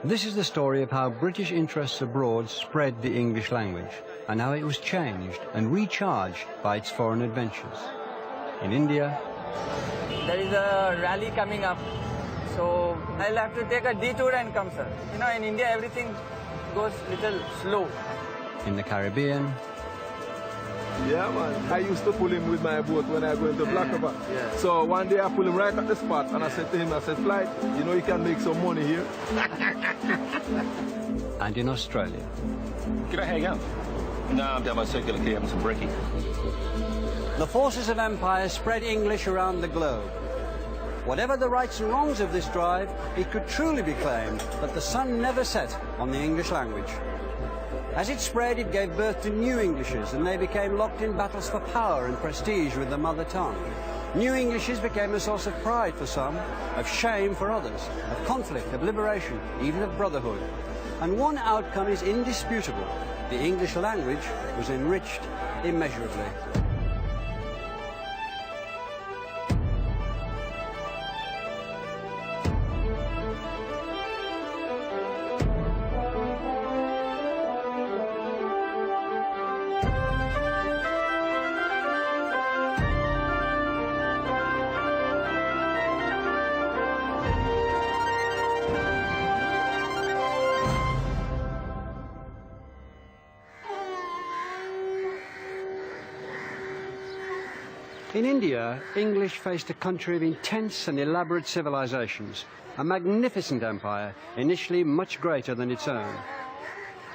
This is the story of how British interests abroad spread the English language and how it was changed and recharged by its foreign adventures. In India, there is a rally coming up, so I'll have to take a detour and come, sir. You know, in India everything goes little slow. In the Caribbean, yeah, man. I used to pull him with my boat when I go into Black River. Yeah. So one day I pull him right at the spot and I said to him, I said, Flight, you know you can make some money here. And in Australia. Can I hang out? No, I'm down by Circular Quay having some brekkie. The forces of empire spread English around the globe. Whatever the rights and wrongs of this drive, it could truly be claimed that the sun never set on the English language. As it spread, it gave birth to new Englishes, and they became locked in battles for power and prestige with the mother tongue. New Englishes became a source of pride for some, of shame for others, of conflict, of liberation, even of brotherhood. And one outcome is indisputable. The English language was enriched immeasurably. In India, English faced a country of intense and elaborate civilizations, a magnificent empire, initially much greater than its own.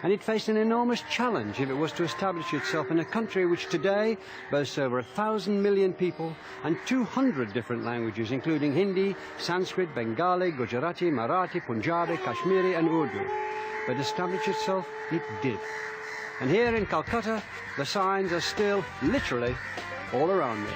And it faced an enormous challenge if it was to establish itself in a country which today boasts over 1,000 million people and 200 different languages, including Hindi, Sanskrit, Bengali, Gujarati, Marathi, Punjabi, Kashmiri and Urdu. But establish itself, it did. And here in Calcutta, the signs are still, literally, all around me.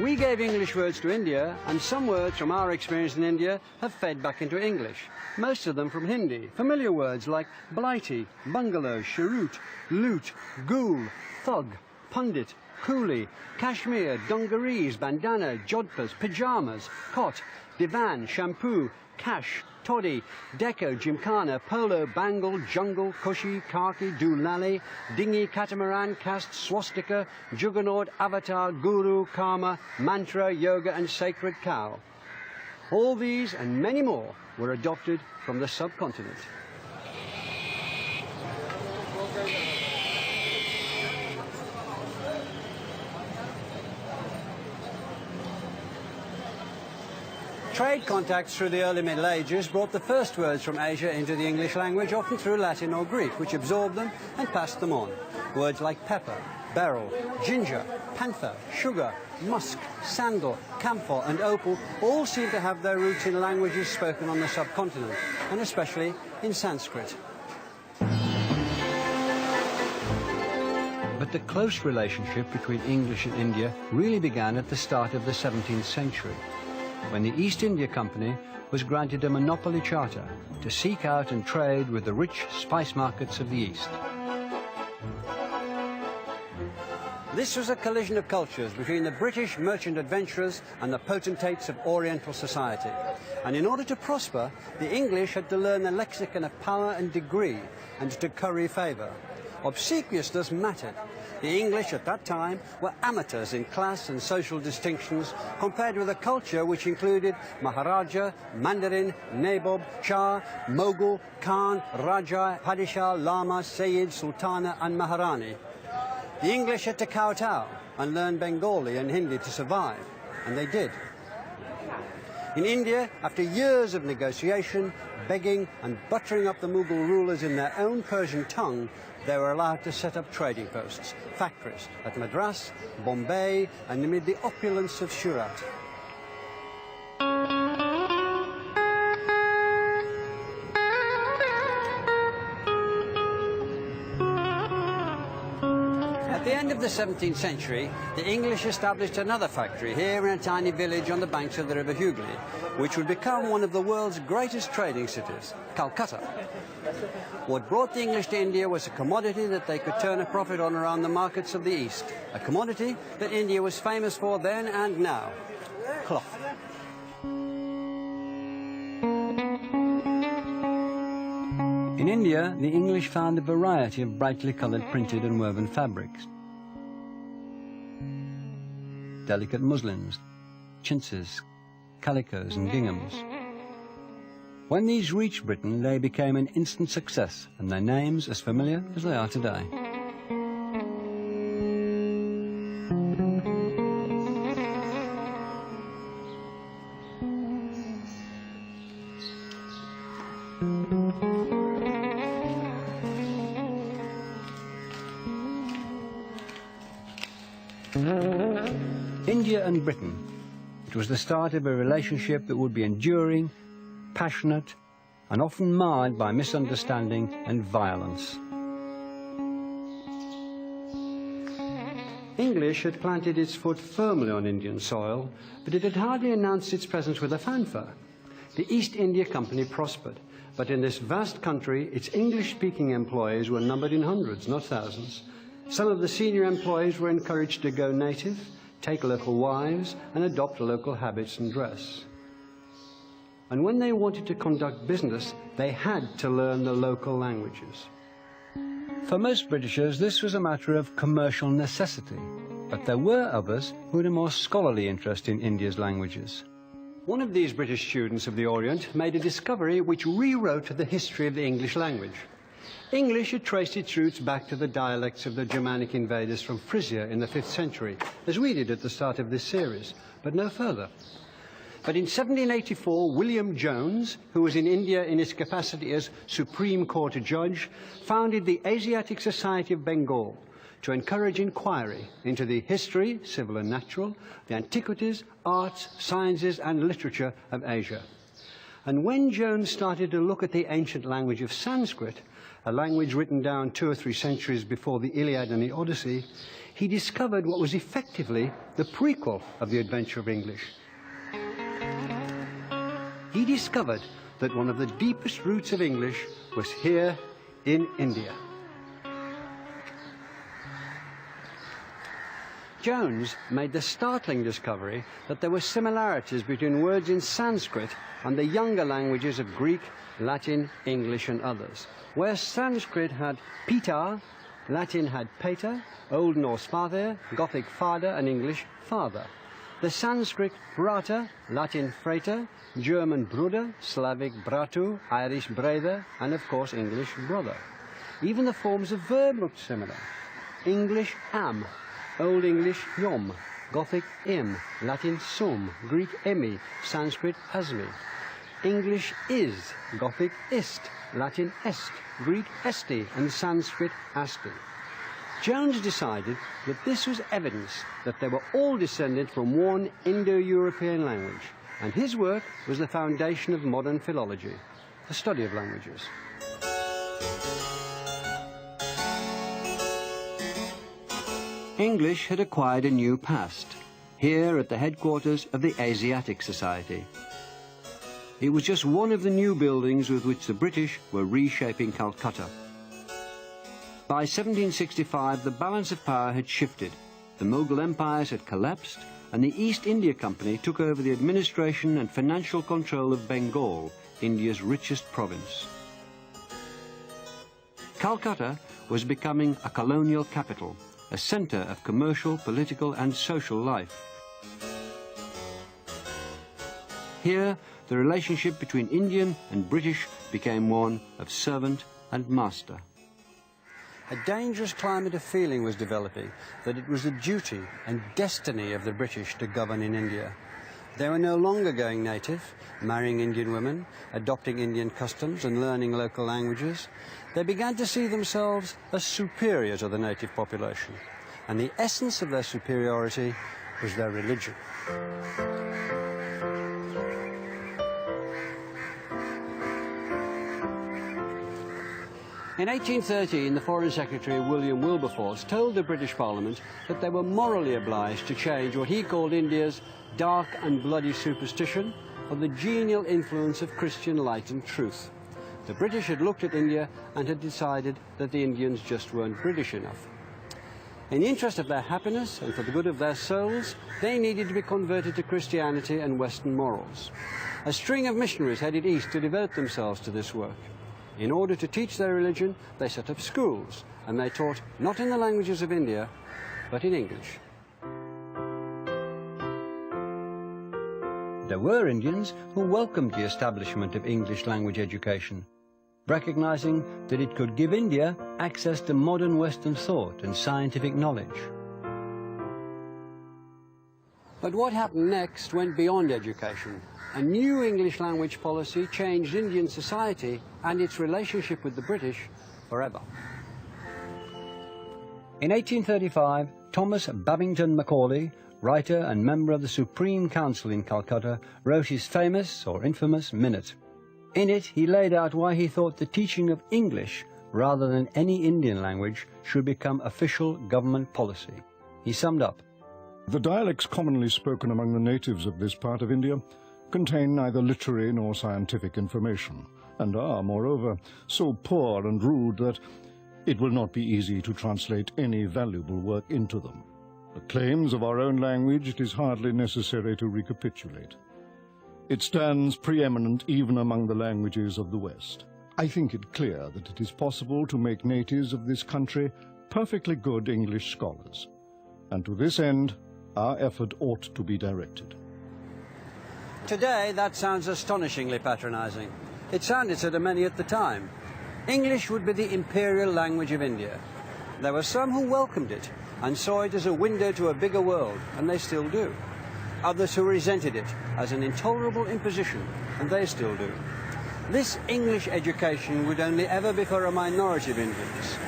We gave English words to India, and some words from our experience in India have fed back into English. Most of them from Hindi. Familiar words like blighty, bungalow, cheroot, loot, ghoul, thug, pundit, coolie, cashmere, dungarees, bandana, jodhpurs, pyjamas, cot, divan, shampoo, cash, toddy, deco, gymkhana, polo, bangle, jungle, cushy, khaki, doolally, dinghy, catamaran, caste, swastika, juggernaut, avatar, guru, karma, mantra, yoga and sacred cow. All these and many more were adopted from the subcontinent. Trade contacts through the early Middle Ages brought the first words from Asia into the English language, often through Latin or Greek, which absorbed them and passed them on. Words like pepper, beryl, ginger, panther, sugar, musk, sandal, camphor and opal all seem to have their roots in languages spoken on the subcontinent, and especially in Sanskrit. But the close relationship between English and India really began at the start of the 17th century, when the East India Company was granted a monopoly charter to seek out and trade with the rich spice markets of the East. This was a collision of cultures between the British merchant adventurers and the potentates of Oriental society. And in order to prosper, the English had to learn the lexicon of power and degree and to curry favour. Obsequiousness mattered. The English at that time were amateurs in class and social distinctions compared with a culture which included Maharaja, Mandarin, Nabob, Shah, Mughal, Khan, Raja, Padishah, Lama, Sayyid, Sultana and Maharani. The English had to kowtow and learn Bengali and Hindi to survive, and they did. In India, after years of negotiation, begging and buttering up the Mughal rulers in their own Persian tongue, they were allowed to set up trading posts, factories at Madras, Bombay and amid the opulence of Surat. At At the end of the 17th century, the English established another factory here in a tiny village on the banks of the River Hugli, which would become one of the world's greatest trading cities, Calcutta. What brought the English to India was a commodity that they could turn a profit on around the markets of the East, a commodity that India was famous for then and now, cloth. In India, the English found a variety of brightly coloured printed and woven fabrics. Delicate muslins, chintzes, calicos and ginghams. When these reached Britain, they became an instant success, and their names as familiar as they are today. India and Britain. It was the start of a relationship that would be enduring, passionate, and often marred by misunderstanding and violence. English had planted its foot firmly on Indian soil, but it had hardly announced its presence with a fanfare. The East India Company prospered, but in this vast country, its English-speaking employees were numbered in hundreds, not thousands. Some of the senior employees were encouraged to go native, take local wives, and adopt local habits and dress. And when they wanted to conduct business, they had to learn the local languages. For most Britishers, this was a matter of commercial necessity, but there were others who had a more scholarly interest in India's languages. One of these British students of the Orient made a discovery which rewrote the history of the English language. English had traced its roots back to the dialects of the Germanic invaders from Frisia in the 5th century, as we did at the start of this series, but no further. But in 1784, William Jones, who was in India in his capacity as Supreme Court Judge, founded the Asiatic Society of Bengal to encourage inquiry into the history, civil and natural, the antiquities, arts, sciences and literature of Asia. And when Jones started to look at the ancient language of Sanskrit, a language written down 2 or 3 centuries before the Iliad and the Odyssey, he discovered what was effectively the prequel of the adventure of English. He discovered that one of the deepest roots of English was here in India. Jones made the startling discovery that there were similarities between words in Sanskrit and the younger languages of Greek, Latin, English and others. Where Sanskrit had pita, Latin had pater, Old Norse father, Gothic father and English father. The Sanskrit brata, Latin frater, German bruder, Slavic bratu, Irish brother and of course English brother. Even the forms of verb looked similar. English am, Old English yom, Gothic im, Latin sum, Greek emi, Sanskrit asmi. English is, Gothic ist, Latin est, Greek esti, and Sanskrit asti. Jones decided that this was evidence that they were all descended from one Indo-European language, and his work was the foundation of modern philology, the study of languages. English had acquired a new past, here at the headquarters of the Asiatic Society. It was just one of the new buildings with which the British were reshaping Calcutta. By 1765, the balance of power had shifted. The Mughal empires had collapsed, and the East India Company took over the administration and financial control of Bengal, India's richest province. Calcutta was becoming a colonial capital, a centre of commercial, political and social life. Here, the relationship between Indian and British became one of servant and master. A dangerous climate of feeling was developing that it was the duty and destiny of the British to govern in India. They were no longer going native, marrying Indian women, adopting Indian customs and learning local languages. They began to see themselves as superior to the native population, and the essence of their superiority was their religion. In 1813, the Foreign Secretary William Wilberforce told the British Parliament that they were morally obliged to change what he called India's dark and bloody superstition for the genial influence of Christian light and truth. The British had looked at India and had decided that the Indians just weren't British enough. In the interest of their happiness and for the good of their souls, they needed to be converted to Christianity and Western morals. A string of missionaries headed east to devote themselves to this work. In order to teach their religion, they set up schools, and they taught not in the languages of India, but in English. There were Indians who welcomed the establishment of English language education, recognizing that it could give India access to modern Western thought and scientific knowledge. But what happened next went beyond education. A new English language policy changed Indian society and its relationship with the British forever. In 1835, Thomas Babington Macaulay, writer and member of the Supreme Council in Calcutta, wrote his famous or infamous minute. In it, he laid out why he thought the teaching of English, rather than any Indian language, should become official government policy. He summed up, "The dialects commonly spoken among the natives of this part of India contain neither literary nor scientific information, and are, moreover, so poor and rude that it will not be easy to translate any valuable work into them. The claims of our own language it is hardly necessary to recapitulate. It stands preeminent even among the languages of the West. I think it clear that it is possible to make natives of this country perfectly good English scholars, and to this end our effort ought to be directed." Today, that sounds astonishingly patronizing. It sounded so to many at the time. English would be the imperial language of India. There were some who welcomed it and saw it as a window to a bigger world, and they still do. Others who resented it as an intolerable imposition, and they still do. This English education would only ever be for a minority of Indians.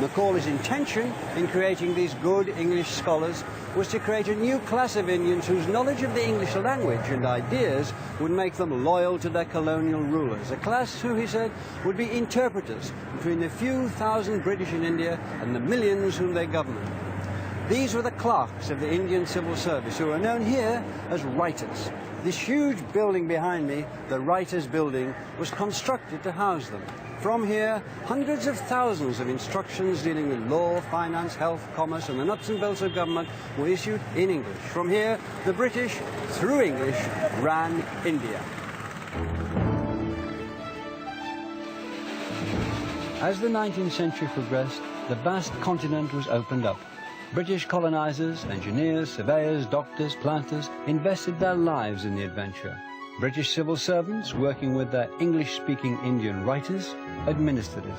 Macaulay's intention in creating these good English scholars was to create a new class of Indians whose knowledge of the English language and ideas would make them loyal to their colonial rulers, a class who, he said, would be interpreters between the few thousand British in India and the millions whom they governed. These were the clerks of the Indian civil service, who are known here as writers. This huge building behind me, the Writers' Building, was constructed to house them. From here, hundreds of thousands of instructions dealing with law, finance, health, commerce, and the nuts and bolts of government were issued in English. From here, the British, through English, ran India. As the 19th century progressed, the vast continent was opened up. British colonizers, engineers, surveyors, doctors, planters invested their lives in the adventure. British civil servants, working with their English-speaking Indian writers, administered it.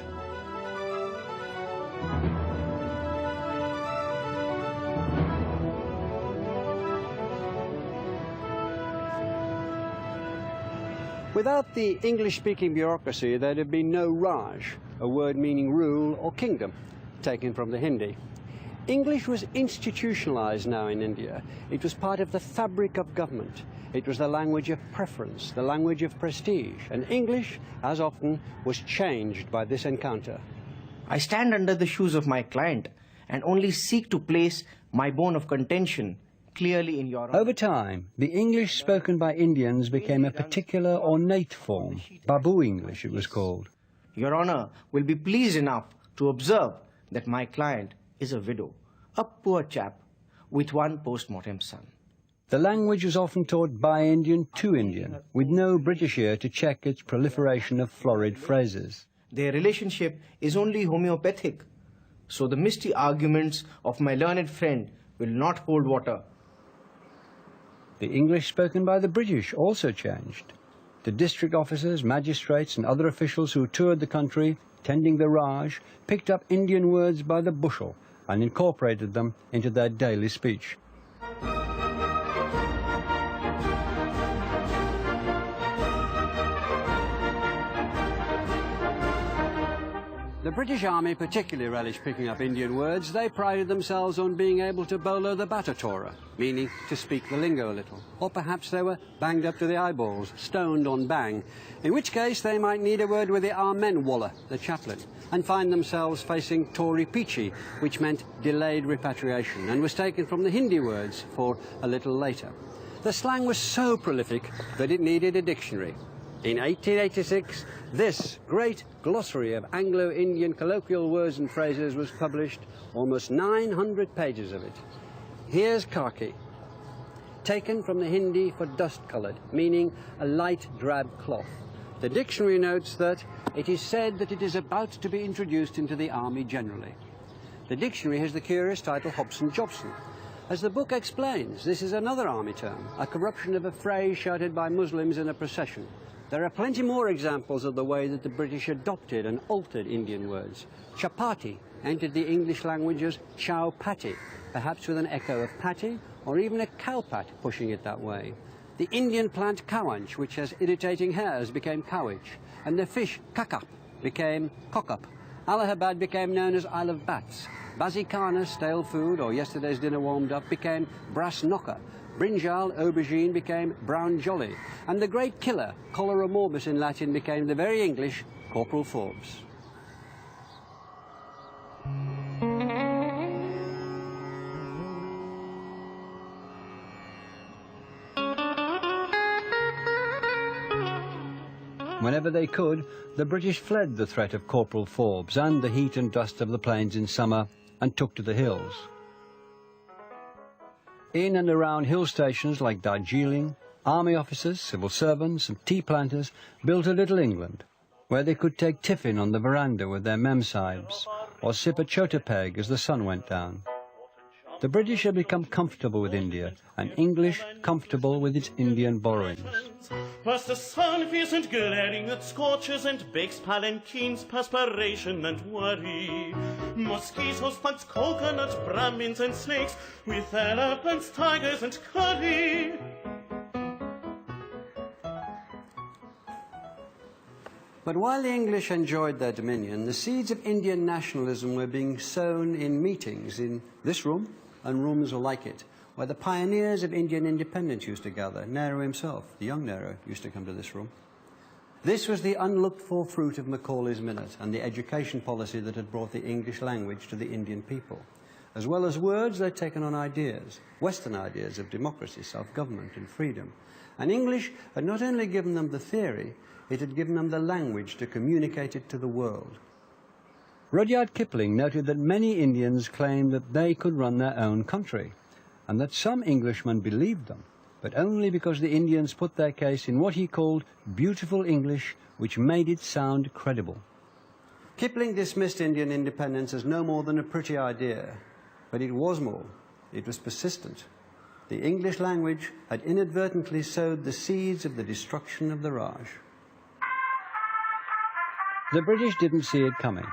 Without the English-speaking bureaucracy, there'd have been no Raj, a word meaning rule or kingdom, taken from the Hindi. English was institutionalized now in India. It was part of the fabric of government. It was the language of preference, the language of prestige, and English, as often, was changed by this encounter. I stand under the shoes of my client and only seek to place my bone of contention clearly in your honor. Over time, the English spoken by Indians became a particular ornate form. Babu English, it was called. Your Honor will be pleased enough to observe that my client is a widow, a poor chap with one post-mortem son. The language was often taught by Indian to Indian, with no British ear to check its proliferation of florid phrases. Their relationship is only homeopathic, so the misty arguments of my learned friend will not hold water. The English spoken by the British also changed. The district officers, magistrates and other officials who toured the country, tending the Raj, picked up Indian words by the bushel and incorporated them into their daily speech. The British Army particularly relished picking up Indian words. They prided themselves on being able to bolo the batatora, meaning to speak the lingo a little. Or perhaps they were banged up to the eyeballs, stoned on bang, in which case they might need a word with the Amen Walla, the chaplain, and find themselves facing Tory Pichi, which meant delayed repatriation, and was taken from the Hindi words for a little later. The slang was so prolific that it needed a dictionary. In 1886, this great glossary of Anglo-Indian colloquial words and phrases was published, almost 900 pages of it. Here's khaki, taken from the Hindi for dust-coloured, meaning a light drab cloth. The dictionary notes that it is said that it is about to be introduced into the army generally. The dictionary has the curious title Hobson-Jobson. As the book explains, this is another army term, a corruption of a phrase shouted by Muslims in a procession. There are plenty more examples of the way that the British adopted and altered Indian words. Chapati entered the English language as chow patti, perhaps with an echo of patty, or even a cowpat pushing it that way. The Indian plant cowanch, which has irritating hairs, became cowich, and the fish kakap became cockup. Allahabad became known as Isle of Bats. Bazikana, stale food, or yesterday's dinner warmed up, became brass knocker. Brinjal, aubergine, became brown jolly. And the great killer, cholera morbus in Latin, became the very English Corporal Forbes. Whenever they could, the British fled the threat of Corporal Forbes and the heat and dust of the plains in summer and took to the hills. In and around hill stations like Darjeeling, army officers, civil servants and tea planters built a little England, where they could take tiffin on the veranda with their mem-sahibs, or sip a chota peg as the sun went down. The British had become comfortable with India, and English comfortable with its Indian borrowings. Was the sun isn't glaring that scorches and bakes palanquins, perspiration and worry. Mosquitoes, bugs, coconut, Brahmins and snakes, with elephants, tigers and curry. But while the English enjoyed their dominion, the seeds of Indian nationalism were being sown in meetings in this room and rooms like it, where the pioneers of Indian independence used to gather. Nehru himself, the young Nehru, used to come to this room. This was the unlooked-for fruit of Macaulay's Minute and the education policy that had brought the English language to the Indian people. As well as words, they'd taken on ideas, Western ideas of democracy, self-government and freedom. And English had not only given them the theory, it had given them the language to communicate it to the world. Rudyard Kipling noted that many Indians claimed that they could run their own country, and that some Englishmen believed them, but only because the Indians put their case in what he called beautiful English, which made it sound credible. Kipling dismissed Indian independence as no more than a pretty idea, but it was more. It was persistent. The English language had inadvertently sowed the seeds of the destruction of the Raj. The British didn't see it coming.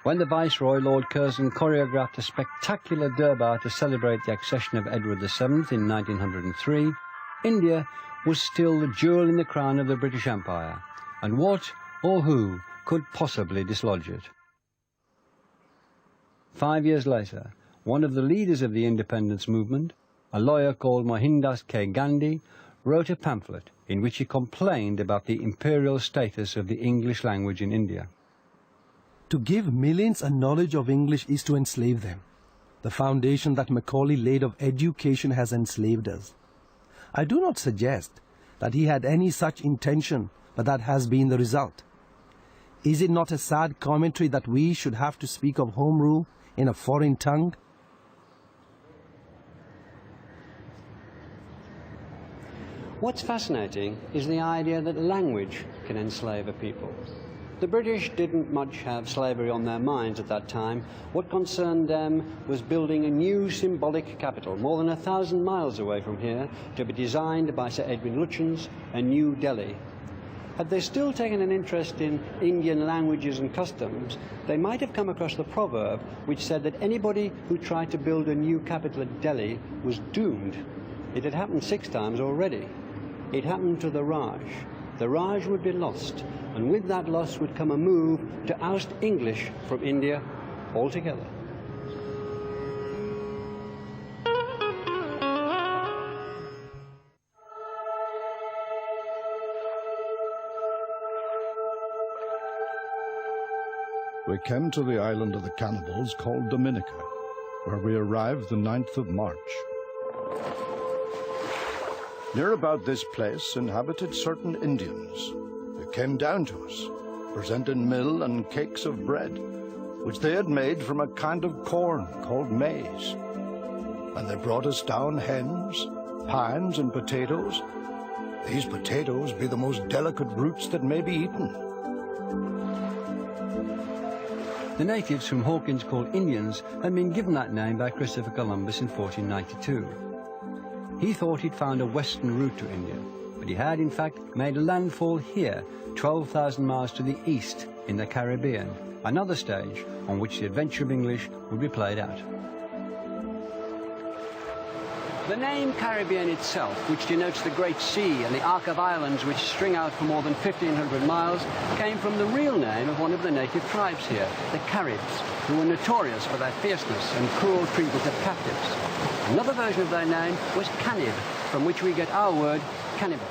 When the Viceroy, Lord Curzon, choreographed a spectacular Durbar to celebrate the accession of Edward VII in 1903, India was still the jewel in the crown of the British Empire, and what or who could possibly dislodge it? 5 years later, one of the leaders of the independence movement, a lawyer called Mohandas K. Gandhi, wrote a pamphlet in which he complained about the imperial status of the English language in India. To give millions a knowledge of English is to enslave them. The foundation that Macaulay laid of education has enslaved us. I do not suggest that he had any such intention, but that has been the result. Is it not a sad commentary that we should have to speak of home rule in a foreign tongue? What's fascinating is the idea that language can enslave a people. The British didn't much have slavery on their minds at that time. What concerned them was building a new symbolic capital, more than 1,000 miles away from here, to be designed by Sir Edwin Lutyens, a New Delhi. Had they still taken an interest in Indian languages and customs, they might have come across the proverb which said that anybody who tried to build a new capital at Delhi was doomed. It had happened 6 times already. It happened to the Raj. the Raj would be lost, and with that loss would come a move to oust English from India altogether. We came to the island of the cannibals called Dominica, where we arrived the 9th of March. Near about this place inhabited certain Indians. They came down to us, presenting meal and cakes of bread, which they had made from a kind of corn called maize. And they brought us down hens, pines, and potatoes. These potatoes be the most delicate roots that may be eaten. The natives whom Hawkins called Indians had been given that name by Christopher Columbus in 1492. He thought he'd found a western route to India, but he had in fact made landfall here, 12,000 miles to the east in the Caribbean, another stage on which the adventure of English would be played out. The name Caribbean itself, which denotes the Great Sea and the arc of islands which string out for more than 1,500 miles, came from the real name of one of the native tribes here, the Caribs, who were notorious for their fierceness and cruel treatment of captives. Another version of their name was Canib, from which we get our word cannibal.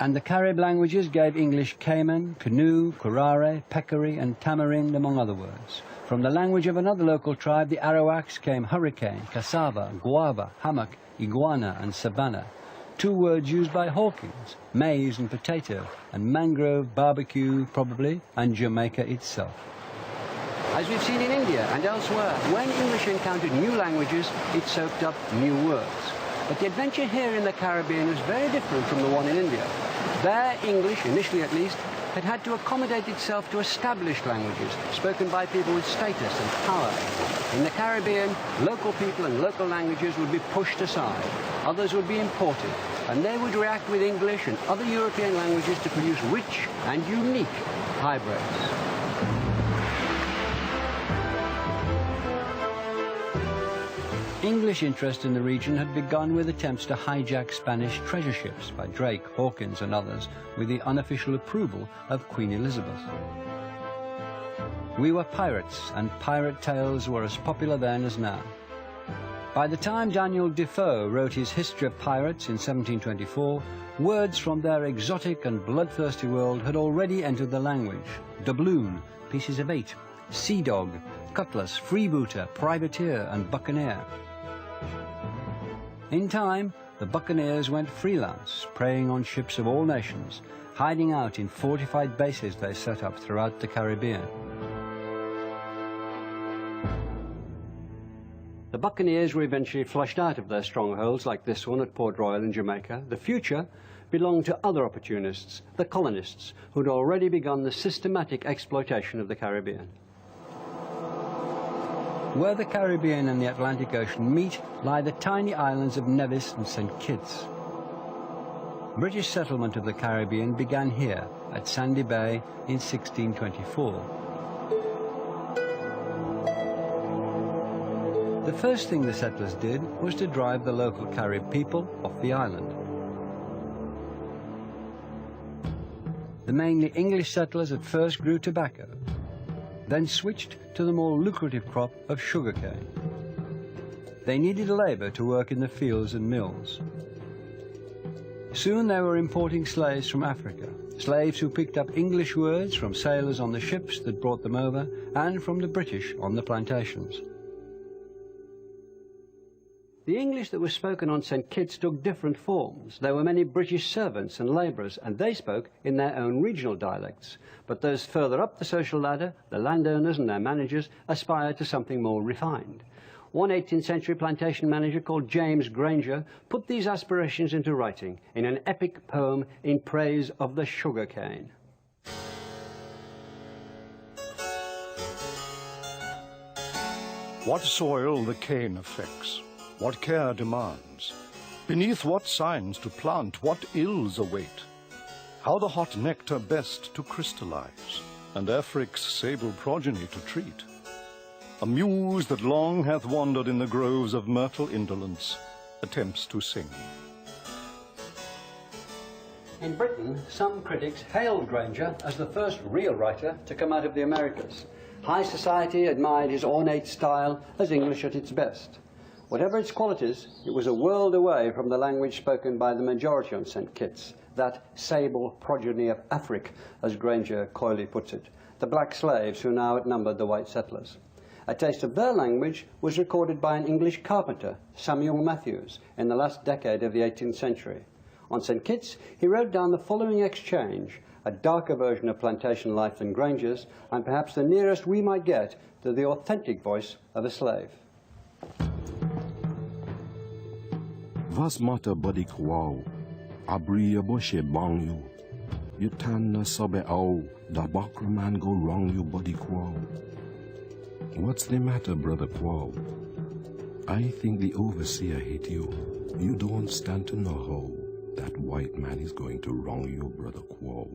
And the Carib languages gave English cayman, canoe, curare, peccary, and tamarind, among other words. From the language of another local tribe, the Arawaks, came hurricane, cassava, guava, hammock, iguana, and savannah. Two words used by Hawkins, maize and potato, and mangrove, barbecue, probably, and Jamaica itself. As we've seen in India and elsewhere, when English encountered new languages, it soaked up new words. But the adventure here in the Caribbean was very different from the one in India. There, English, initially at least, had to accommodate itself to established languages spoken by people with status and power. In the Caribbean, local people and local languages would be pushed aside. Others would be imported, and they would react with English and other European languages to produce rich and unique hybrids. English interest in the region had begun with attempts to hijack Spanish treasure ships by Drake, Hawkins and others with the unofficial approval of Queen Elizabeth. We were pirates, and pirate tales were as popular then as now. By the time Daniel Defoe wrote his History of Pirates in 1724, words from their exotic and bloodthirsty world had already entered the language. Doubloon, pieces of 8, sea dog, cutlass, freebooter, privateer and buccaneer. In time, the buccaneers went freelance, preying on ships of all nations, hiding out in fortified bases they set up throughout the Caribbean. The buccaneers were eventually flushed out of their strongholds like this one at Port Royal in Jamaica. The future belonged to other opportunists, the colonists, who'd already begun the systematic exploitation of the Caribbean. Where the Caribbean and the Atlantic Ocean meet lie the tiny islands of Nevis and St. Kitts. British settlement of the Caribbean began here at Sandy Bay in 1624. The first thing the settlers did was to drive the local Carib people off the island. The mainly English settlers at first grew tobacco, then switched to the more lucrative crop of sugarcane. They needed labour to work in the fields and mills. Soon they were importing slaves from Africa, slaves who picked up English words from sailors on the ships that brought them over and from the British on the plantations. The English that was spoken on St. Kitts took different forms. There were many British servants and labourers, and they spoke in their own regional dialects. But those further up the social ladder, the landowners and their managers, aspired to something more refined. One 18th century plantation manager called James Granger put these aspirations into writing in an epic poem in praise of the sugar cane. What soil the cane affects, what care demands, beneath what signs to plant, what ills await, how the hot nectar best to crystallize, and Afric's sable progeny to treat. A muse that long hath wandered in the groves of myrtle indolence attempts to sing. In Britain, some critics hailed Granger as the first real writer to come out of the Americas. High society admired his ornate style as English at its best. Whatever its qualities, it was a world away from the language spoken by the majority on St. Kitts, that sable progeny of Afric, as Granger coyly puts it, the black slaves who now outnumbered the white settlers. A taste of their language was recorded by an English carpenter, Samuel Matthews, in the last decade of the 18th century. On St. Kitts, he wrote down the following exchange, a darker version of plantation life than Granger's, and perhaps the nearest we might get to the authentic voice of a slave. Was mata badik wow, abriya boshe bang you. You tan na sobe au, da bakra man go wrong you badik wow. What's the matter, brother Quo? I think the overseer hit you. You don't stand to know how that white man is going to wrong you, brother Quo.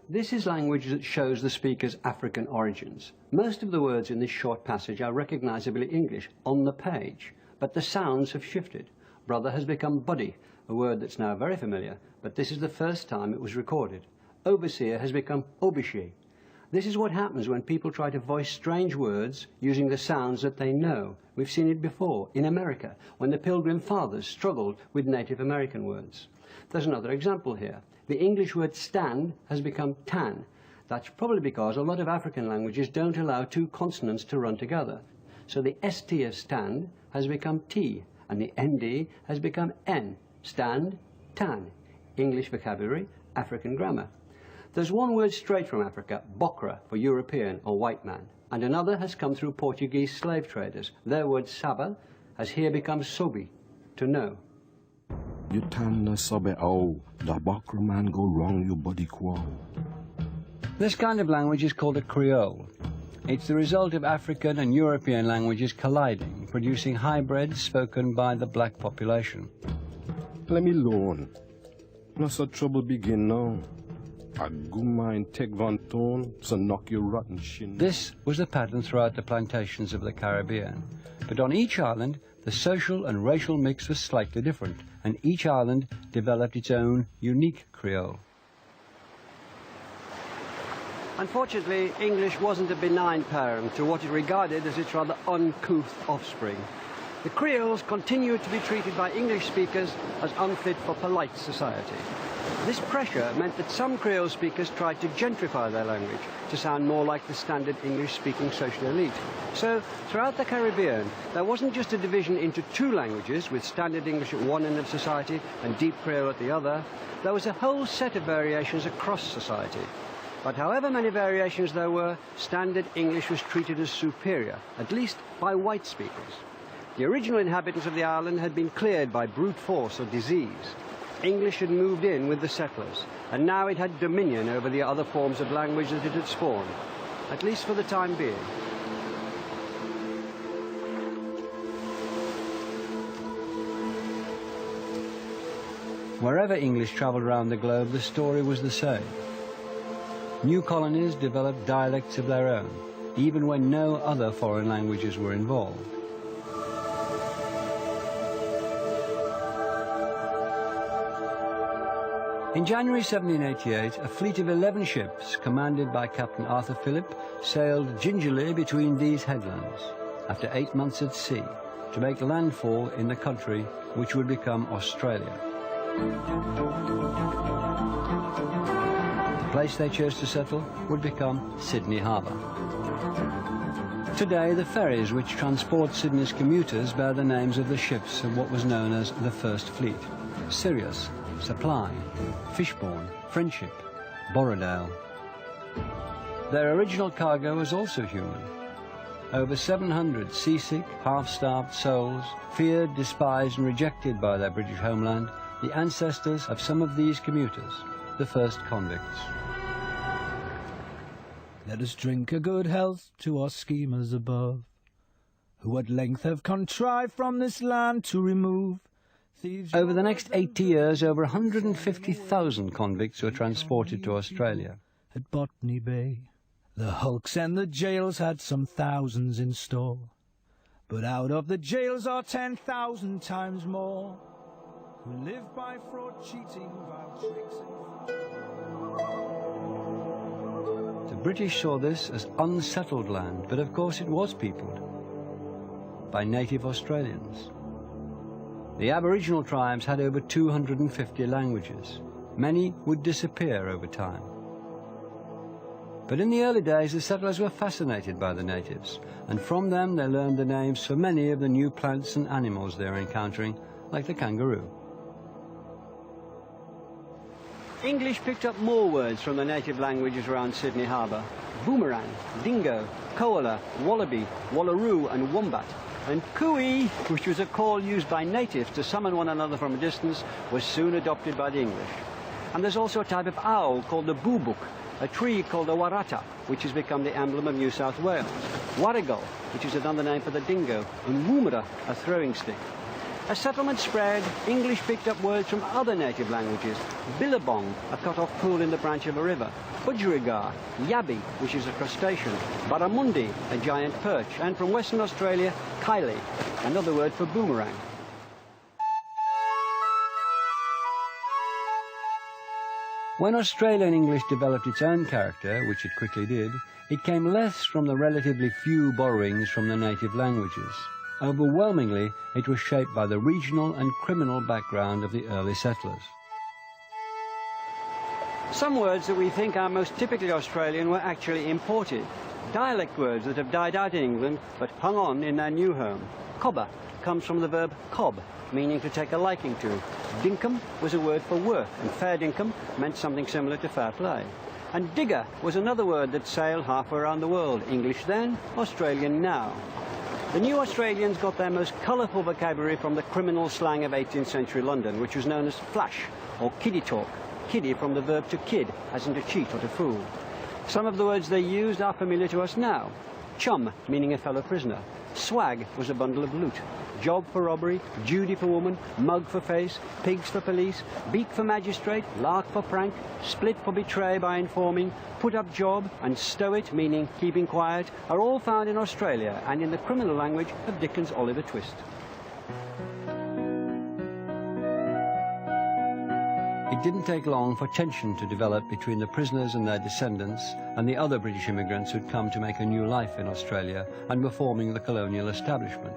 This is language that shows the speaker's African origins. Most of the words in this short passage are recognizably English on the page, but the sounds have shifted. Brother has become buddy, a word that's now very familiar, but this is the first time it was recorded. Overseer has become obishi. This is what happens when people try to voice strange words using the sounds that they know. We've seen it before in America, when the Pilgrim Fathers struggled with Native American words. There's another example here. The English word stand has become tan. That's probably because a lot of African languages don't allow two consonants to run together. So the ST of stand has become T, and the ND has become N. Stand, tan. English vocabulary, African grammar. There's one word straight from Africa, bokra, for European or white man, and another has come through Portuguese slave traders. Their word saba has here become sobi, to know. You tan na sobe au, da bakra man go wrong you body quo. This kind of language is called a Creole. It's the result of African and European languages colliding, producing hybrids spoken by the black population. Let me alone. No so trouble begin now. I go mind take van tone, so knock your rotten shin. This was the pattern throughout the plantations of the Caribbean. But on each island, the social and racial mix was slightly different, and each island developed its own unique Creole. Unfortunately, English wasn't a benign parent to what it regarded as its rather uncouth offspring. The Creoles continued to be treated by English speakers as unfit for polite society. This pressure meant that some Creole speakers tried to gentrify their language to sound more like the standard English-speaking social elite. So, throughout the Caribbean, there wasn't just a division into two languages, with standard English at one end of society and deep Creole at the other. There was a whole set of variations across society. But however many variations there were, standard English was treated as superior, at least by white speakers. The original inhabitants of the island had been cleared by brute force or disease. English had moved in with the settlers, and now it had dominion over the other forms of language that it had spawned, at least for the time being. Wherever English traveled around the globe, the story was the same. New colonies developed dialects of their own, even when no other foreign languages were involved. In January 1788, a fleet of 11 ships, commanded by Captain Arthur Phillip, sailed gingerly between these headlands, after 8 months at sea, to make landfall in the country which would become Australia. The place they chose to settle would become Sydney Harbour. Today, the ferries which transport Sydney's commuters bear the names of the ships of what was known as the First Fleet: Sirius, Supply, Fishbourne, Friendship, Borrowdale. Their original cargo was also human. Over 700 seasick, half-starved souls, feared, despised and rejected by their British homeland, the ancestors of some of these commuters, the first convicts. Let us drink a good health to our schemers above, who at length have contrived from this land to remove thieves. Over the next 80 years, over 150,000 convicts were transported to Australia. At Botany Bay, the hulks and the jails had some thousands in store, but out of the jails are 10,000 times more who live by fraud, cheating, vile tricks and... The British saw this as unsettled land, but of course it was peopled by native Australians. The Aboriginal tribes had over 250 languages. Many would disappear over time. But in the early days, the settlers were fascinated by the natives, and from them they learned the names for many of the new plants and animals they were encountering, like the kangaroo. English picked up more words from the native languages around Sydney Harbour. Boomerang, dingo, koala, wallaby, wallaroo and wombat. And cooey, which was a call used by natives to summon one another from a distance, was soon adopted by the English. And there's also a type of owl called the boobuk, a tree called the warata, which has become the emblem of New South Wales, warrigal, which is another name for the dingo, and woomera, a throwing stick. As settlement spread, English picked up words from other native languages. Billabong, a cut-off pool in the branch of a river. Budgerigar, yabby, which is a crustacean. Barramundi, a giant perch. And from Western Australia, kylie, another word for boomerang. When Australian English developed its own character, which it quickly did, it came less from the relatively few borrowings from the native languages. Overwhelmingly, it was shaped by the regional and criminal background of the early settlers. Some words that we think are most typically Australian were actually imported. Dialect words that have died out in England but hung on in their new home. Cobber comes from the verb cob, meaning to take a liking to. Dinkum was a word for work, and fair dinkum meant something similar to fair play. And digger was another word that sailed halfway around the world. English then, Australian now. The new Australians got their most colourful vocabulary from the criminal slang of 18th century London, which was known as flash, or kiddie talk. Kiddie from the verb to kid, as in to cheat or to fool. Some of the words they used are familiar to us now. Chum, meaning a fellow prisoner. Swag was a bundle of loot. Job for robbery, Judy for woman, mug for face, pigs for police, beak for magistrate, lark for prank, split for betray by informing, put up job, and stow it, meaning keeping quiet, are all found in Australia and in the criminal language of Dickens' Oliver Twist. It didn't take long for tension to develop between the prisoners and their descendants and the other British immigrants who'd come to make a new life in Australia and were forming the colonial establishment.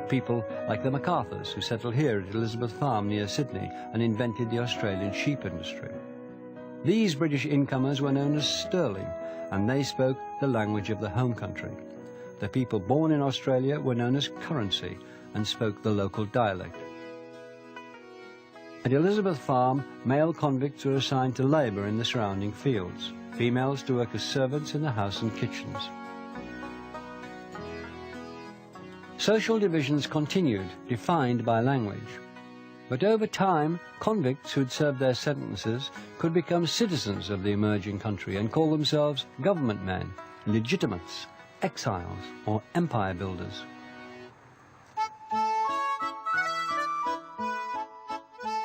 People like the MacArthurs, who settled here at Elizabeth Farm near Sydney and invented the Australian sheep industry. These British incomers were known as sterling, and they spoke the language of the home country. The people born in Australia were known as currency and spoke the local dialect. At Elizabeth Farm, male convicts were assigned to labour in the surrounding fields, females to work as servants in the house and kitchens. Social divisions continued, defined by language. But over time, convicts who'd served their sentences could become citizens of the emerging country and call themselves government men, legitimates, exiles, or empire builders.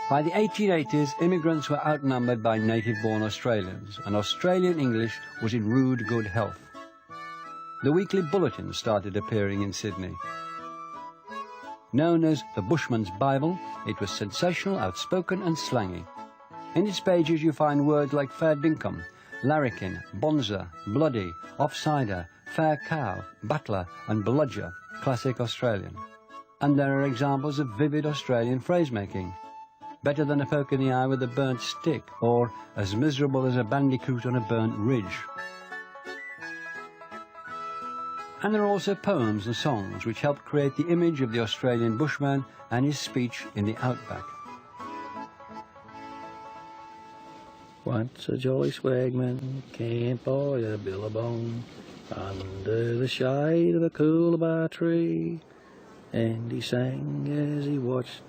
By the 1880s, immigrants were outnumbered by native-born Australians, and Australian English was in rude good health. The weekly bulletin started appearing in Sydney. Known as the Bushman's Bible, it was sensational, outspoken and slangy. In its pages you find words like fair dinkum, larrikin, bonza, bloody, offsider, fair cow, battler and bludger, classic Australian. And there are examples of vivid Australian phrase-making. Better than a poke in the eye with a burnt stick, or as miserable as a bandicoot on a burnt ridge. And there are also poems and songs which helped create the image of the Australian bushman and his speech in the outback. Once a jolly swagman camped by a billabong under the shade of a coolabah tree, and he sang as he watched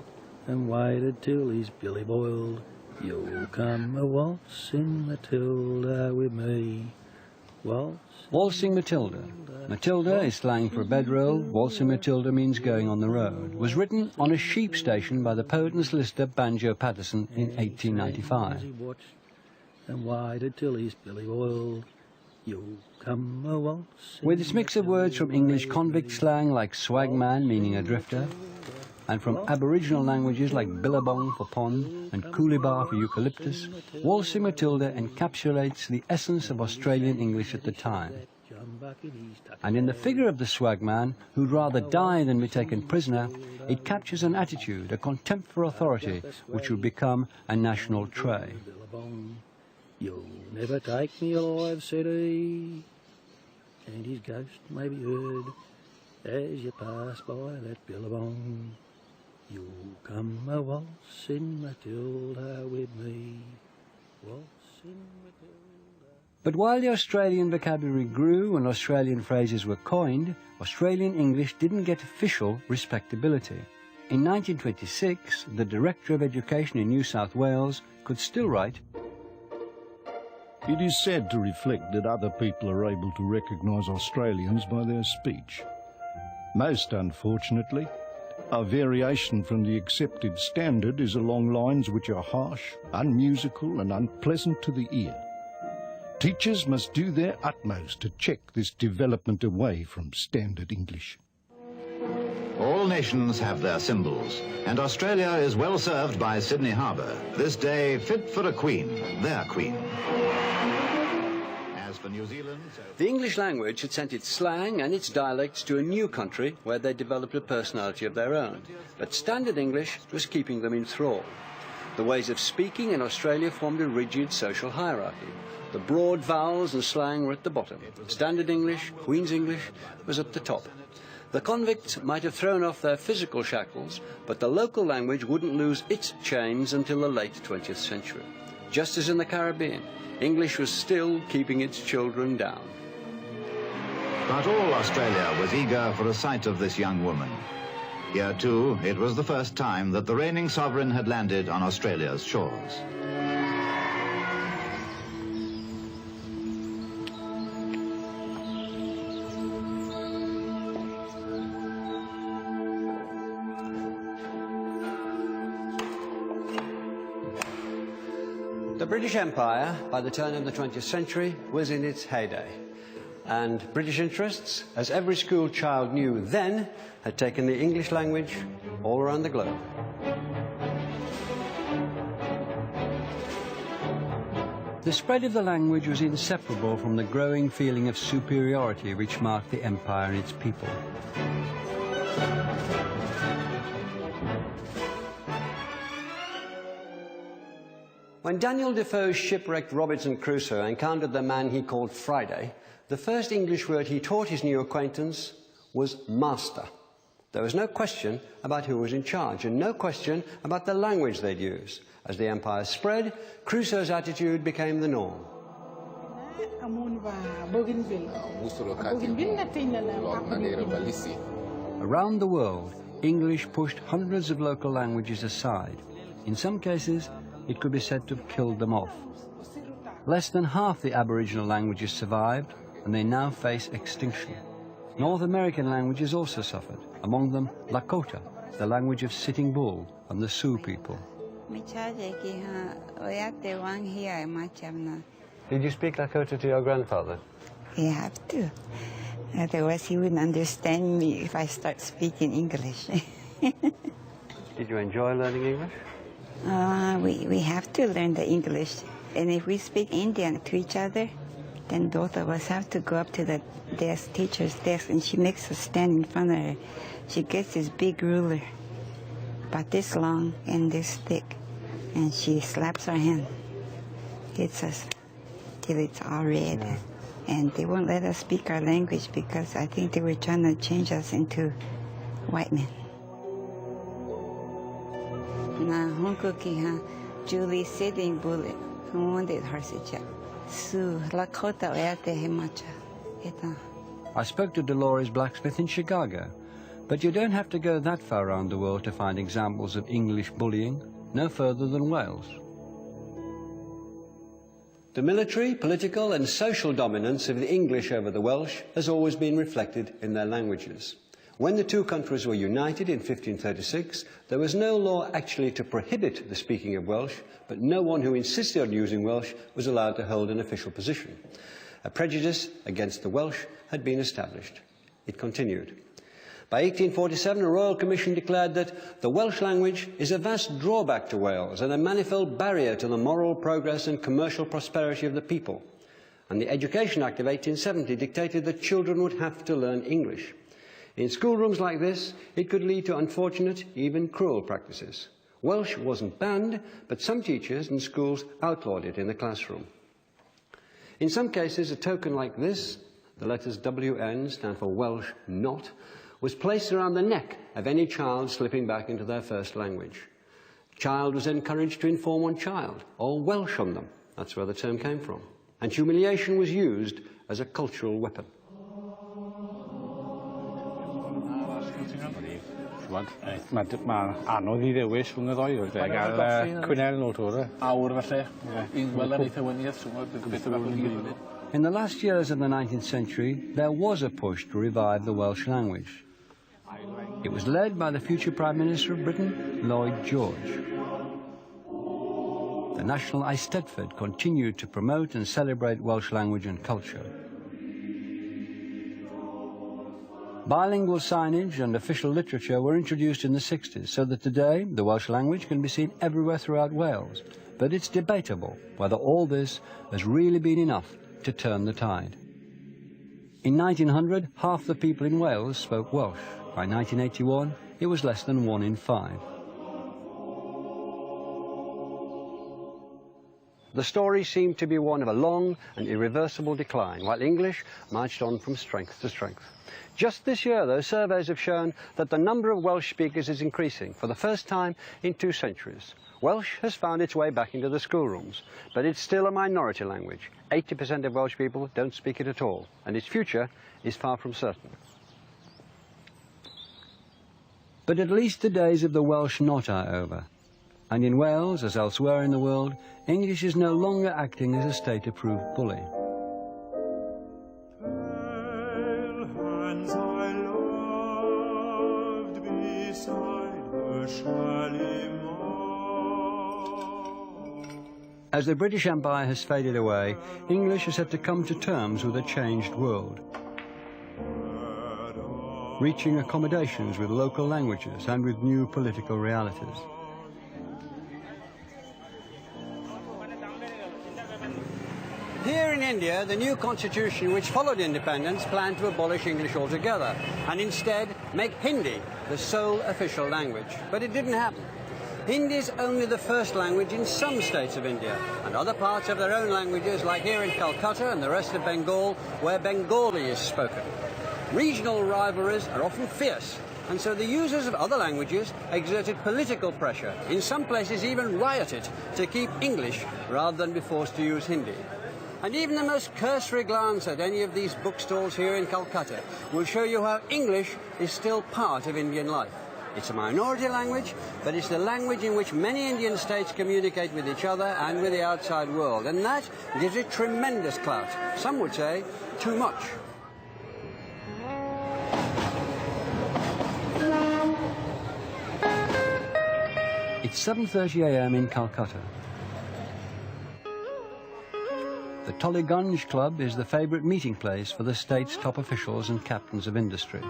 and waited till his billy boiled. You'll come a waltzing Matilda with me. Waltzing Matilda. Matilda is slang for a bedroll. Waltzing Matilda means going on the road. Was written on a sheep station by the poet and solicitor Banjo Patterson in 1895. And waited till his billy boiled. You'll come a waltzing. With its mix of words from English convict slang like swagman, meaning a drifter, And from Aboriginal languages like Billabong for pond and Coolibah for eucalyptus, Waltzing Matilda encapsulates the essence of Australian English at the time. And in the figure of the swagman, who'd rather die than be taken prisoner, it captures an attitude, a contempt for authority, which would become a national trait. You'll never take me alive, said he, and his ghost may be heard as you pass by that billabong. You'll come a waltzing Matilda with me, waltzing Matilda. But while the Australian vocabulary grew and Australian phrases were coined, Australian English didn't get official respectability. In 1926, the Director of Education in New South Wales could still write, It is sad to reflect that other people are able to recognise Australians by their speech. Most unfortunately, a variation from the accepted standard is along lines which are harsh, unmusical and unpleasant to the ear. Teachers must do their utmost to check this development away from standard English. All nations have their symbols, and Australia is well served by Sydney Harbour, this day fit for a queen, their queen. As for New Zealand... The English language had sent its slang and its dialects to a new country where they developed a personality of their own. But standard English was keeping them in thrall. The ways of speaking in Australia formed a rigid social hierarchy. The broad vowels and slang were at the bottom. Standard English, Queen's English, was at the top. The convicts might have thrown off their physical shackles, but the local language wouldn't lose its chains until the late 20th century. Just as in the Caribbean, English was still keeping its children down. But all Australia was eager for a sight of this young woman. Here, too, it was the first time that the reigning sovereign had landed on Australia's shores. The British Empire, by the turn of the 20th century, was in its heyday. And British interests, as every school child knew then, had taken the English language all around the globe. The spread of the language was inseparable from the growing feeling of superiority which marked the empire and its people. When Daniel Defoe's shipwrecked Robinson Crusoe encountered the man he called Friday, the first English word he taught his new acquaintance was master. There was no question about who was in charge, and no question about the language they'd use. As the empire spread, Crusoe's attitude became the norm. Around the world, English pushed hundreds of local languages aside. In some cases, it could be said to have killed them off. Less than half the Aboriginal languages survived, and they now face extinction. North American languages also suffered, among them Lakota, the language of Sitting Bull, and the Sioux people. Did you speak Lakota to your grandfather? You have to. Otherwise he wouldn't understand me if I start speaking English. Did you enjoy learning English? We have to learn the English. And if we speak Indian to each other, then both of us have to go up to the desk, teacher's desk, and she makes us stand in front of her. She gets this big ruler, about this long and this thick, and she slaps our hand, hits us till it's all red. Yeah. And they won't let us speak our language because I think they were trying to change us into white men. Na hunkuki ha Julie Sitting Bull wounded her sicha. Su Lakota oete hemacha. I spoke to Dolores Blacksmith in Chicago, but you don't have to go that far around the world to find examples of English bullying, no further than Wales. The military, political and social dominance of the English over the Welsh has always been reflected in their languages. When the two countries were united in 1536, there was no law actually to prohibit the speaking of Welsh, but no one who insisted on using Welsh was allowed to hold an official position. A prejudice against the Welsh had been established. It continued. By 1847, a Royal Commission declared that the Welsh language is a vast drawback to Wales and a manifold barrier to the moral progress and commercial prosperity of the people. And the Education Act of 1870 dictated that children would have to learn English. In schoolrooms like this, it could lead to unfortunate, even cruel practices. Welsh wasn't banned, but some teachers and schools outlawed it in the classroom. In some cases, a token like this, the letters WN stand for Welsh Not, was placed around the neck of any child slipping back into their first language. The child was encouraged to inform one child, or Welsh on them. That's where the term came from. And humiliation was used as a cultural weapon. Mae anodd I ddewis rhwng y ddoi. Gael Cwynel nhw twr. Awr falle. Un gweld eitha wyniad. In the last years of the 19th century, there was a push to revive the Welsh language. It was led by the future Prime Minister of Britain, Lloyd George. The National Eisteddfod continued to promote and celebrate Welsh language and culture. Bilingual signage and official literature were introduced in the 60s, so that today the Welsh language can be seen everywhere throughout Wales. But it's debatable whether all this has really been enough to turn the tide. In 1900, half the people in Wales spoke Welsh. By 1981, it was less than 1 in 5. The story seemed to be one of a long and irreversible decline, while English marched on from strength to strength. Just this year, though, surveys have shown that the number of Welsh speakers is increasing for the first time in 2 centuries. Welsh has found its way back into the schoolrooms, but it's still a minority language. 80% of Welsh people don't speak it at all, and its future is far from certain. But at least the days of the Welsh Not are over. And in Wales, as elsewhere in the world, English is no longer acting as a state-approved bully. As the British Empire has faded away, English has had to come to terms with a changed world, reaching accommodations with local languages and with new political realities. Here in India, the new constitution which followed independence planned to abolish English altogether and instead make Hindi the sole official language. But it didn't happen. Hindi is only the first language in some states of India, and other parts have their own languages, like here in Calcutta and the rest of Bengal, where Bengali is spoken. Regional rivalries are often fierce, and so the users of other languages exerted political pressure, in some places even rioted, to keep English rather than be forced to use Hindi. And even the most cursory glance at any of these bookstores here in Calcutta will show you how English is still part of Indian life. It's a minority language, but it's the language in which many Indian states communicate with each other and with the outside world, and that gives it tremendous clout. Some would say too much. It's 7:30 a.m. in Calcutta. The Tollygunge Club is the favourite meeting place for the state's top officials and captains of industry.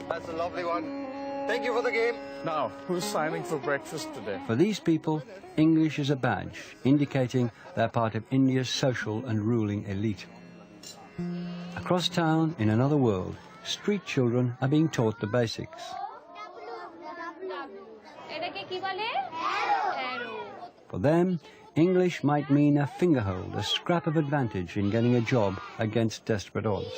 That's a lovely one. Thank you for the game. Now, who's signing for breakfast today? For these people, English is a badge, indicating they're part of India's social and ruling elite. Across town, in another world, street children are being taught the basics. For them, English might mean a fingerhold, a scrap of advantage in getting a job against desperate odds.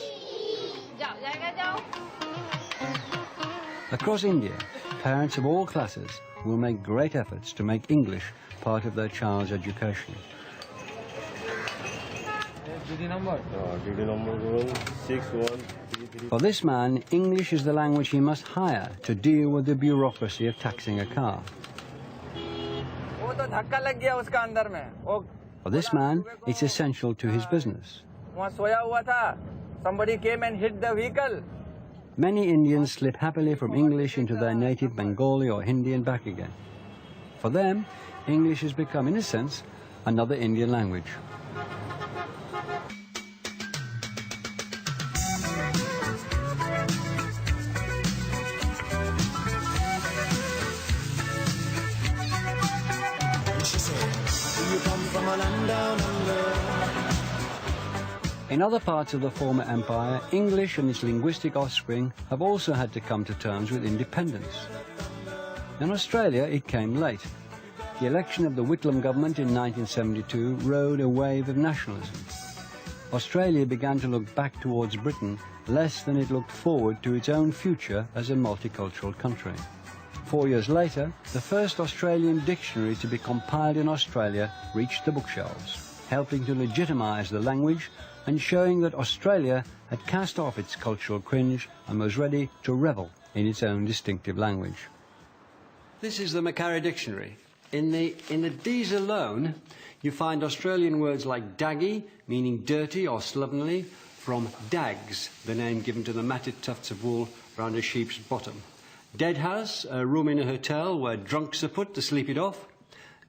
Across India, parents of all classes will make great efforts to make English part of their child's education. For this man, English is the language he must hire to deal with the bureaucracy of taxing a car. For this man, it's essential to his business. Somebody came and hit the vehicle. Many Indians slip happily from English into their native Bengali or Hindi and back again. For them, English has become, in a sense, another Indian language. land down under. In other parts of the former empire, English and its linguistic offspring have also had to come to terms with independence. In Australia, it came late. The election of the Whitlam government in 1972 rode a wave of nationalism. Australia began to look back towards Britain less than it looked forward to its own future as a multicultural country. 4 years later, the first Australian dictionary to be compiled in Australia reached the bookshelves, helping to legitimise the language and showing that Australia had cast off its cultural cringe and was ready to revel in its own distinctive language. This is the Macquarie Dictionary. In the D's alone, you find Australian words like daggy, meaning dirty or slovenly, from dags, the name given to the matted tufts of wool round a sheep's bottom. Deadhouse, a room in a hotel where drunks are put to sleep it off.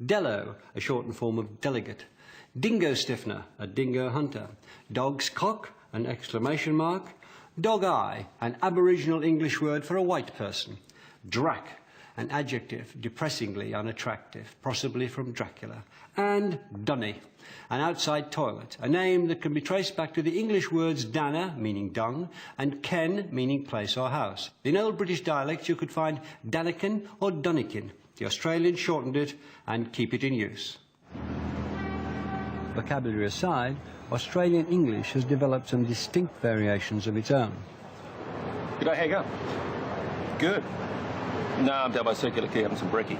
Dello, a shortened form of delegate. Dingo stiffener, a dingo hunter. Dog's cock, an exclamation mark. Dog eye, an Aboriginal English word for a white person. Drac, an adjective, depressingly unattractive, possibly from Dracula. And dunny, an outside toilet, a name that can be traced back to the English words dana, meaning dung, and ken, meaning place or house. In Old British dialects you could find danikin or dunnikin. The Australians shortened it and keep it in use. Vocabulary aside, Australian English has developed some distinct variations of its own. G'day, how you going? Good. No, I'm down by Circular Quay having some brekkie.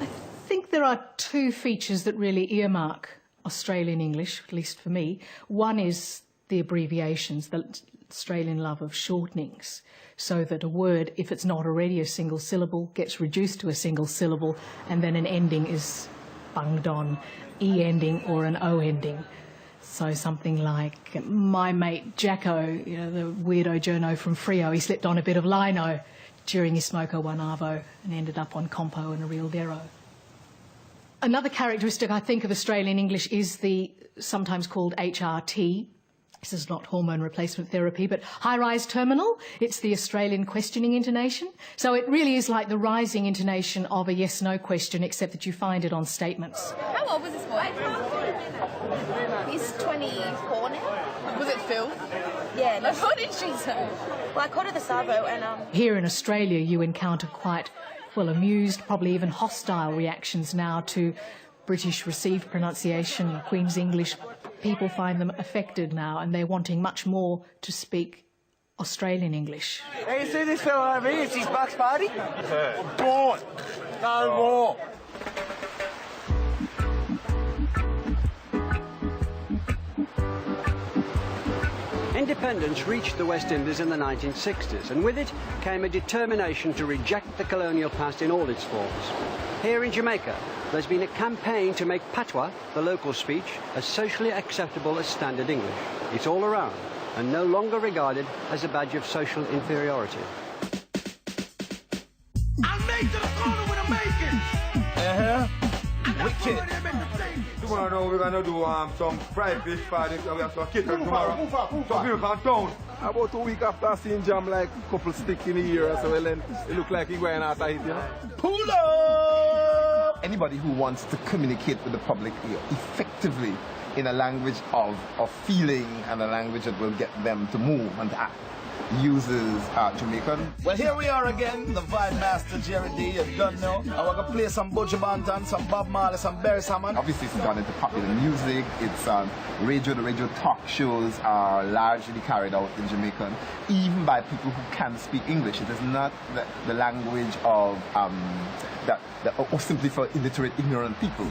I think there are two features that really earmark Australian English, at least for me. One is the abbreviations, the Australian love of shortenings, so that a word, if it's not already a single syllable, gets reduced to a single syllable, and then an ending is bunged on, E ending or an O ending. So something like, my mate Jacko, you know, the weirdo journo from Freo, he slipped on a bit of lino during his smoko one arvo and ended up on compo and a real dero. Another characteristic, I think, of Australian English is the sometimes called HRT. This is not hormone replacement therapy, but high-rise terminal. It's the Australian questioning intonation. So it really is like the rising intonation of a yes-no question, except that you find it on statements. How old was this boy? He's 24 now. Was it Phil? Yeah. No, what did she say? Well, I called her the Savo and Here in Australia, you encounter quite, well, amused, probably even hostile reactions now to British received pronunciation, Queen's English. People find them affected now, and they're wanting much more to speak Australian English. Hey, you see this fella over here? It's his Bucks party. Gone. No more. Independence reached the West Indies in the 1960s, and with it came a determination to reject the colonial past in all its forms. Here in Jamaica, there's been a campaign to make patois, the local speech, as socially acceptable as standard English. It's all around, and no longer regarded as a badge of social inferiority. I'll make to the corner with a bacon. Wicked. Tomorrow we're gonna do some fried fish for this. We have some kitchen tomorrow. Some people from town. About a week after seeing Jam like a couple stick in the ear, so well, then it looked like he going out of it, you know? Pull up! Anybody who wants to communicate with the public effectively in a language of feeling and a language that will get them to move and to act uses Jamaican. Well, here we are again, the Vibe Master Jerry D. You don't know. I want to play some Buju Banton, some Bob Marley, some Barry Salmon. Obviously, it's gone into popular music. It's radio. The radio talk shows are largely carried out in Jamaican, even by people who can speak English. It is not the language of or simply for illiterate, ignorant people.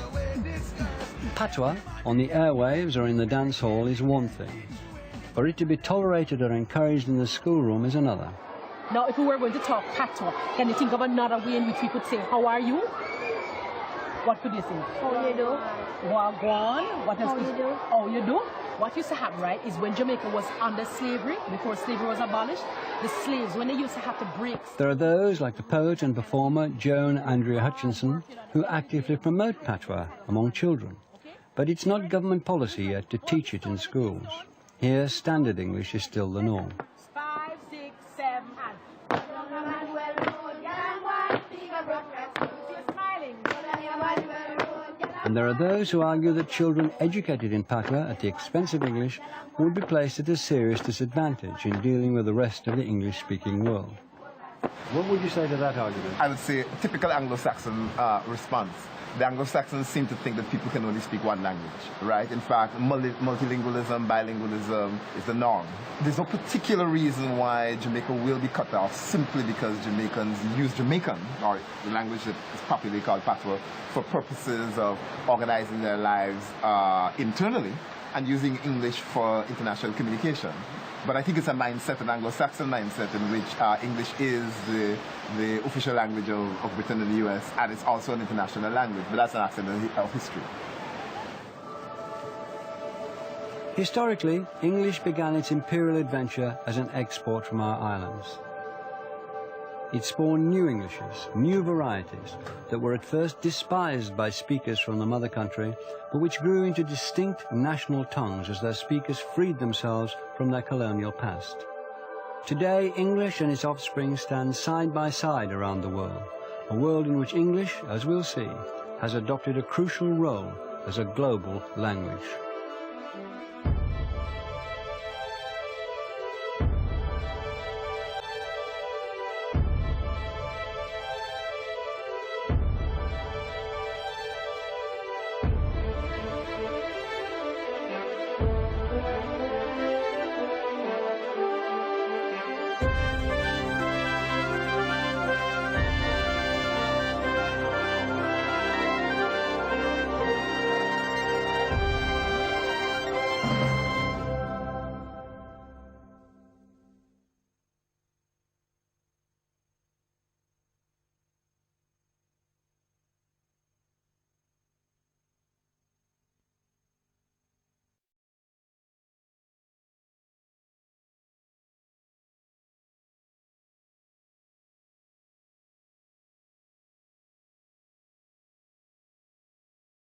Patois, on the airwaves or in the dance hall, is one thing. For it to be tolerated or encouraged in the schoolroom is another. Now, if we were going to talk patois, can you think of another way in which we could say, how are you? What could you say? How you do? Wagwan. What else? How you do? How you do? What used to happen, right, is when Jamaica was under slavery, before slavery was abolished, the slaves, when they used to have to break... There are those, like the poet and performer Joan Andrea Hutchinson, who actively promote patois among children. But it's not government policy yet to teach it in schools. Here, standard English is still the norm. 5, 6, 7, and... And there are those who argue that children educated in patois at the expense of English would be placed at a serious disadvantage in dealing with the rest of the English-speaking world. What would you say to that argument? I would say typical Anglo-Saxon response. The Anglo-Saxons seem to think that people can only speak one language, right? In fact, multilingualism, bilingualism is the norm. There's no particular reason why Jamaica will be cut off simply because Jamaicans use Jamaican, or the language that is popularly called patois, for purposes of organizing their lives internally and using English for international communication. But I think it's a mindset, an Anglo-Saxon mindset, in which English is the official language of Britain and the US, and it's also an international language, but that's an accident of history. Historically, English began its imperial adventure as an export from our islands. It spawned new Englishes, new varieties, that were at first despised by speakers from the mother country, but which grew into distinct national tongues as their speakers freed themselves from their colonial past. Today, English and its offspring stand side by side around the world in which English, as we'll see, has adopted a crucial role as a global language.